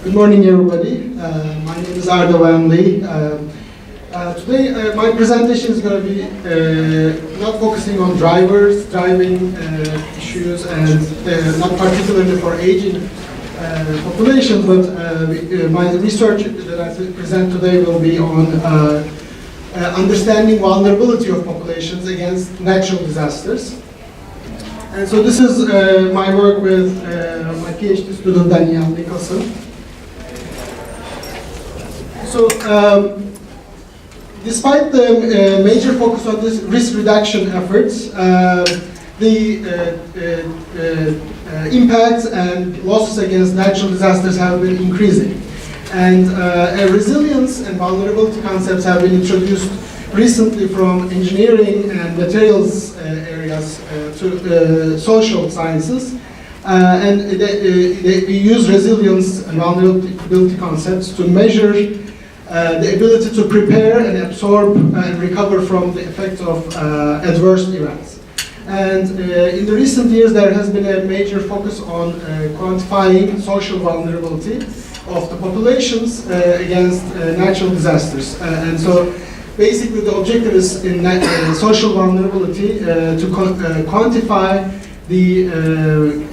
Good morning, everybody. My name is Arda Vanli. Today, my presentation is going to be not focusing on driving issues, and not particularly for aging population, but my research that I present today will be on understanding vulnerability of populations against natural disasters. And so this is my work with my PhD student Danielle Nicholson. So, despite the major focus on this risk reduction efforts, the impacts and losses against natural disasters have been increasing. And resilience and vulnerability concepts have been introduced recently from engineering and materials areas to social sciences. And we use resilience and vulnerability concepts to measure the ability to prepare and absorb and recover from the effects of adverse events. And in the recent years, there has been a major focus on quantifying social vulnerability of the populations against natural disasters. And so basically the objective is in social vulnerability to quantify the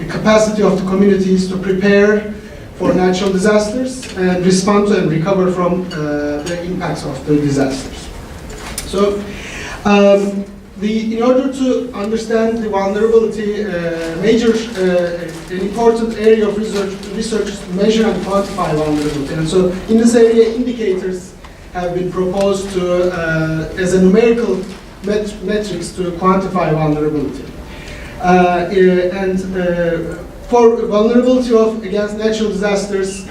capacity of the communities to prepare for natural disasters and respond to and recover from the impacts of the disasters. So, in order to understand the vulnerability, an important area of research is to measure and quantify vulnerability. And so, in this area, indicators have been proposed to as a numerical metrics to quantify vulnerability. For vulnerability against natural disasters,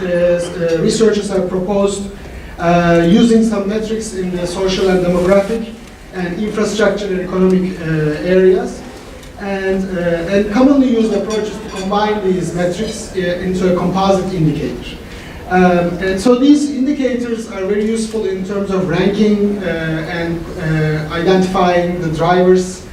researchers have proposed using some metrics in the social and demographic and infrastructure and economic areas, and commonly used approaches to combine these metrics into a composite indicator. And so these indicators are very useful in terms of ranking and identifying the drivers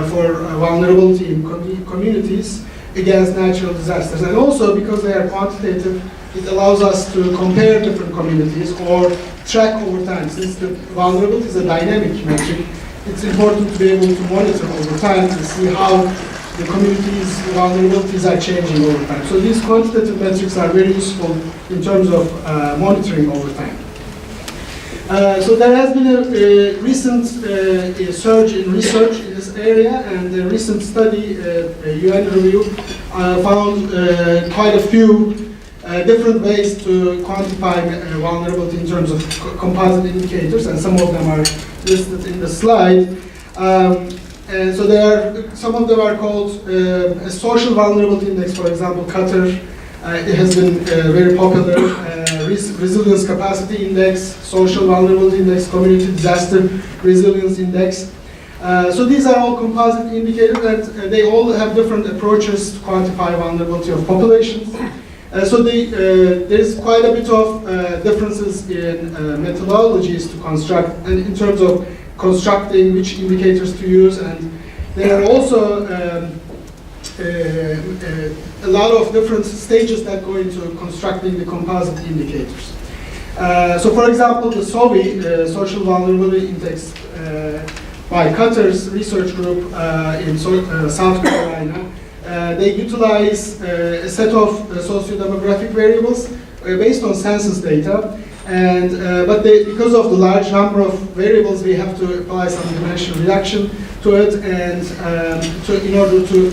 for vulnerability in communities against natural disasters. And also, because they are quantitative, it allows us to compare different communities or track over time. Since the vulnerability is a dynamic metric, it's important to be able to monitor over time to see how the communities' vulnerabilities are changing over time. So these quantitative metrics are very useful in terms of monitoring over time. So there has been a recent surge in research in this area, and a recent study, a UN review, found quite a few different ways to quantify vulnerability in terms of composite indicators, and some of them are listed in the slide. And so some of them are called a social vulnerability index, for example, Qatar. It has been very popular. Resilience capacity index, social vulnerability index, community disaster resilience index. So these are all composite indicators, and they all have different approaches to quantify vulnerability of populations. So there's quite a bit of differences in methodologies to construct, and in terms of constructing which indicators to use, and there are also a lot of different stages that go into constructing the composite indicators. So for example, the SOVI, Social Vulnerability Index, by Qatar's research group in South Carolina, they utilize a set of socio-demographic variables based on census data, and but because of the large number of variables, we have to apply some dimension reduction to it, and in order to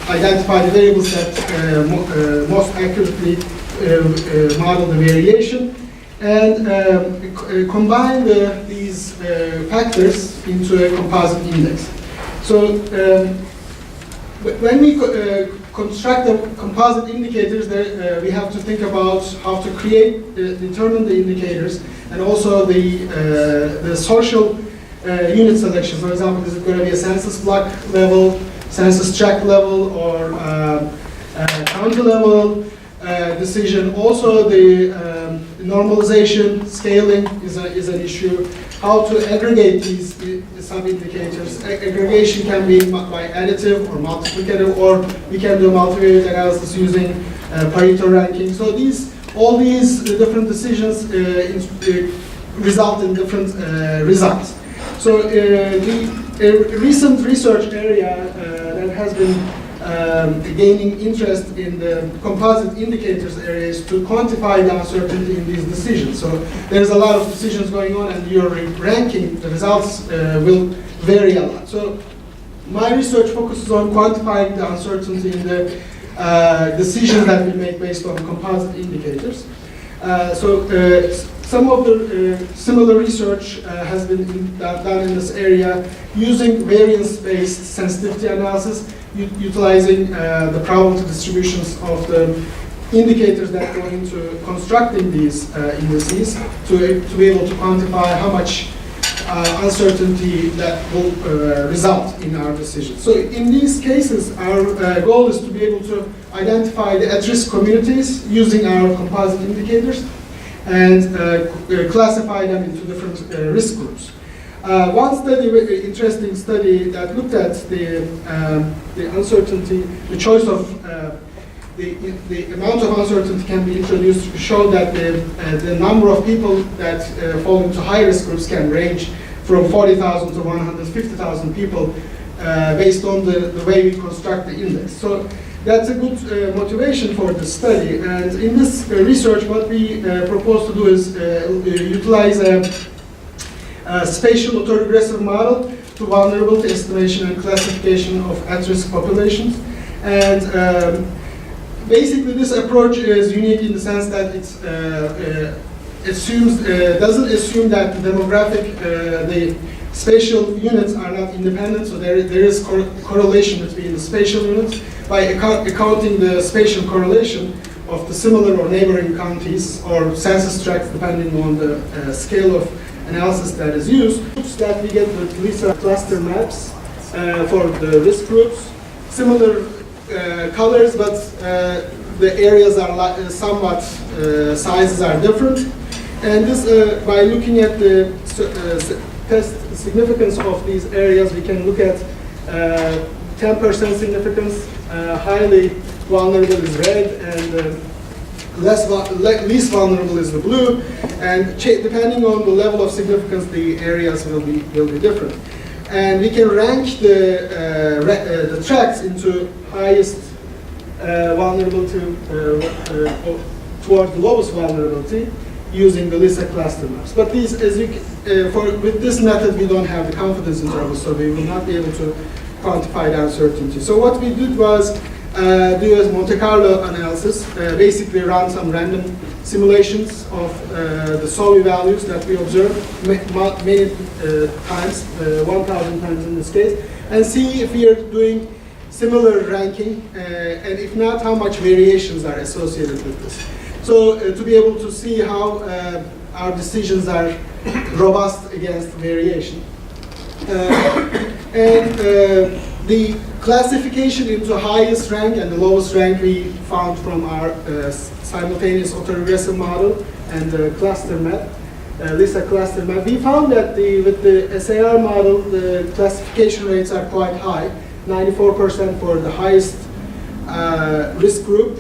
identify the variables that most accurately model the variation, and combine these factors into a composite index. So when we construct the composite indicators, we have to think about how to determine the indicators, and also the social unit selection. For example, is it going to be a census block level, census tract level, or county level decision? Also, the normalization, scaling is an issue. How to aggregate these sub-indicators. Aggregation can be by additive or multiplicative, or we can do multivariate analysis using Pareto ranking. So all these different decisions result in different results. So the recent research area that has been gaining interest in the composite indicators area is to quantify the uncertainty in these decisions. So there's a lot of decisions going on, and your ranking, the results will vary a lot. So my research focuses on quantifying the uncertainty in the decisions that we make based on composite indicators. Some of the similar research has been done in this area using variance-based sensitivity analysis, utilizing the probability distributions of the indicators that go into constructing these indices to be able to quantify how much uncertainty that will result in our decisions. So in these cases, our goal is to be able to identify the at-risk communities using our composite indicators and classify them into different risk groups. One study, very interesting study that looked at the uncertainty, the choice of the amount of uncertainty can be introduced to show that the number of people that fall into high risk groups can range from 40,000 to 150,000 people based on the way we construct the index. So that's a good motivation for the study. And in this research, what we propose to do is utilize a spatial autoregressive model to vulnerability estimation and classification of at-risk populations. And basically, this approach is unique in the sense that it doesn't assume that the demographic, the spatial units are not independent, so there is correlation between the spatial units by accounting the spatial correlation of the similar or neighboring counties or census tracts depending on the scale of analysis that is used. That we get with LISA cluster maps for the risk groups. Similar colors, but the areas are somewhat, sizes are different. And this, by looking at the test significance of these areas, we can look at 10% significance, highly vulnerable is red, and least vulnerable is the blue. And depending on the level of significance, the areas will be different. And we can rank the tracts into highest vulnerability toward the lowest vulnerability using the LISA cluster maps. But these, with this method, we don't have the confidence intervals, so we will not be able to quantify the uncertainty. So what we did was do a Monte Carlo analysis, basically run some random simulations of the SOVI values that we observed many times, 1,000 times in this case, and see if we are doing similar ranking, and if not, how much variations are associated with this. So to be able to see how our decisions are robust against variation. The classification into highest rank and the lowest rank we found from our simultaneous autoregressive model and the cluster map, LISA cluster map. We found that with the SAR model, the classification rates are quite high, 94% for the highest risk group,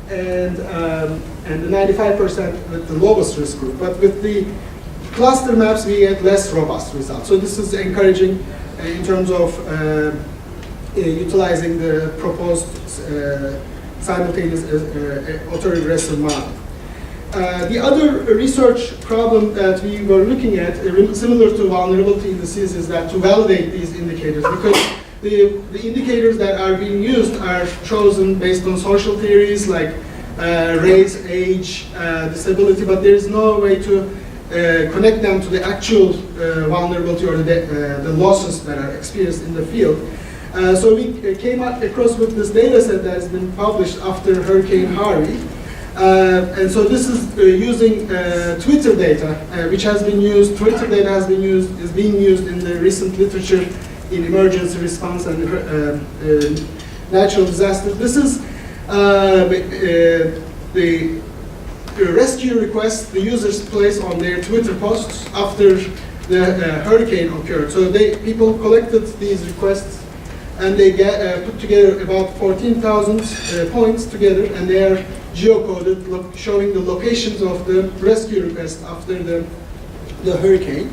and the 95% with the lowest risk group. But with the cluster maps, we get less robust results. So this is encouraging in terms of utilizing the proposed simultaneous autoregressive model. The other research problem that we were looking at, similar to vulnerability indices, is that to validate these indicators, because the indicators that are being used are chosen based on social theories like race, age, disability, but there is no way to connect them to the actual vulnerability or the losses that are experienced in the field. So we came across with this data set that has been published after Hurricane Harvey. And so this is using Twitter data, which has been used. Twitter data is being used in the recent literature in emergency response and natural disasters. This is the rescue requests the users place on their Twitter posts after the hurricane occurred. So people collected these requests, and they put together about 14,000 points together, and they are geocoded, showing the locations of the rescue requests after the hurricane.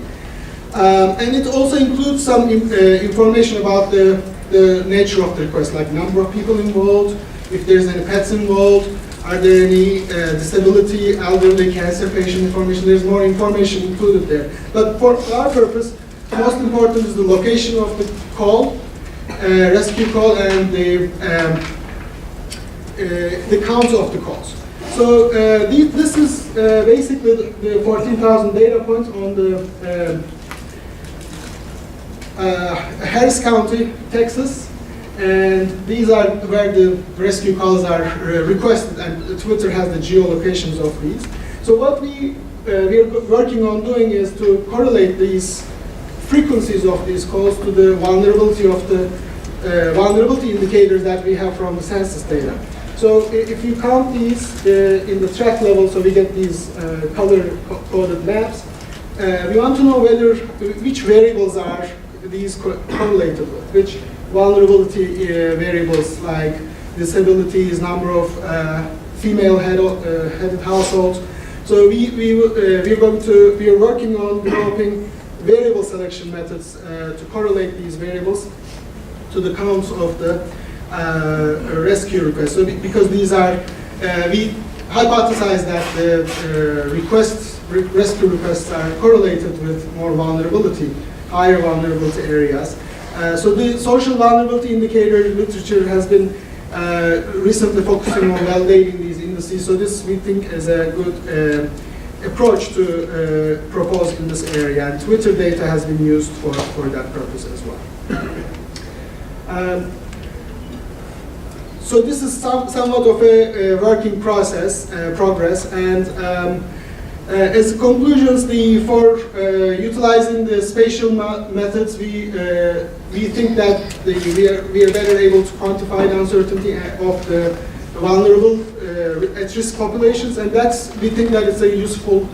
And it also includes some information about the nature of the request, like number of people involved, if there's any pets involved, are there any disability, elderly, cancer patient information. There's more information included there. But for our purpose, most important is the location of the call, rescue call, and the count of the calls. So this is basically the 14,000 data points on the Harris County, Texas, and these are where the rescue calls are requested, and Twitter has the geolocations of these. So what we are working on doing is to correlate these frequencies of these calls to the vulnerability of the vulnerability indicators that we have from the census data. So if you count these in the track level, so we get these color-coded maps, we want to know which variables are these correlated with, which vulnerability variables like disabilities, number of female headed households. So we are working on developing variable selection methods to correlate these variables to the counts of the rescue requests. So because these are, we hypothesize that the rescue requests are correlated with more vulnerability, higher vulnerability areas. So the social vulnerability indicator literature has been recently focusing on validating these indices. So this we think is a good approach to propose in this area, and Twitter data has been used for that purpose as well. So this is somewhat of a working progress, and as conclusions, for utilizing the spatial methods, we think that we are better able to quantify the uncertainty of the vulnerable at-risk populations, and we think that it's a useful,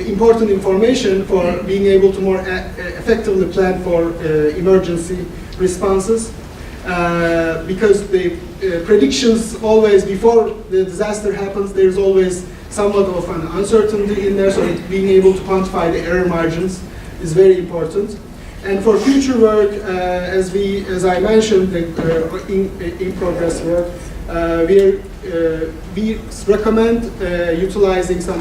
important information for being able to more effectively plan for emergency responses. Because the predictions always, before the disaster happens, there's always somewhat of an uncertainty in there, so being able to quantify the error margins is very important. And for future work, as I mentioned, the in progress work, we recommend utilizing some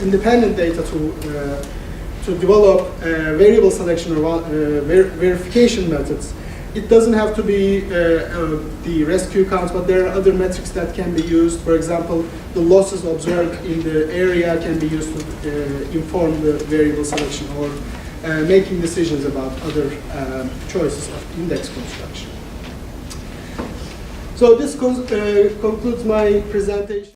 independent data to develop variable selection or verification methods. It doesn't have to be the rescue counts, but there are other metrics that can be used. For example, the losses observed in the area can be used to inform the variable selection or making decisions about other choices of index construction. So this concludes my presentation.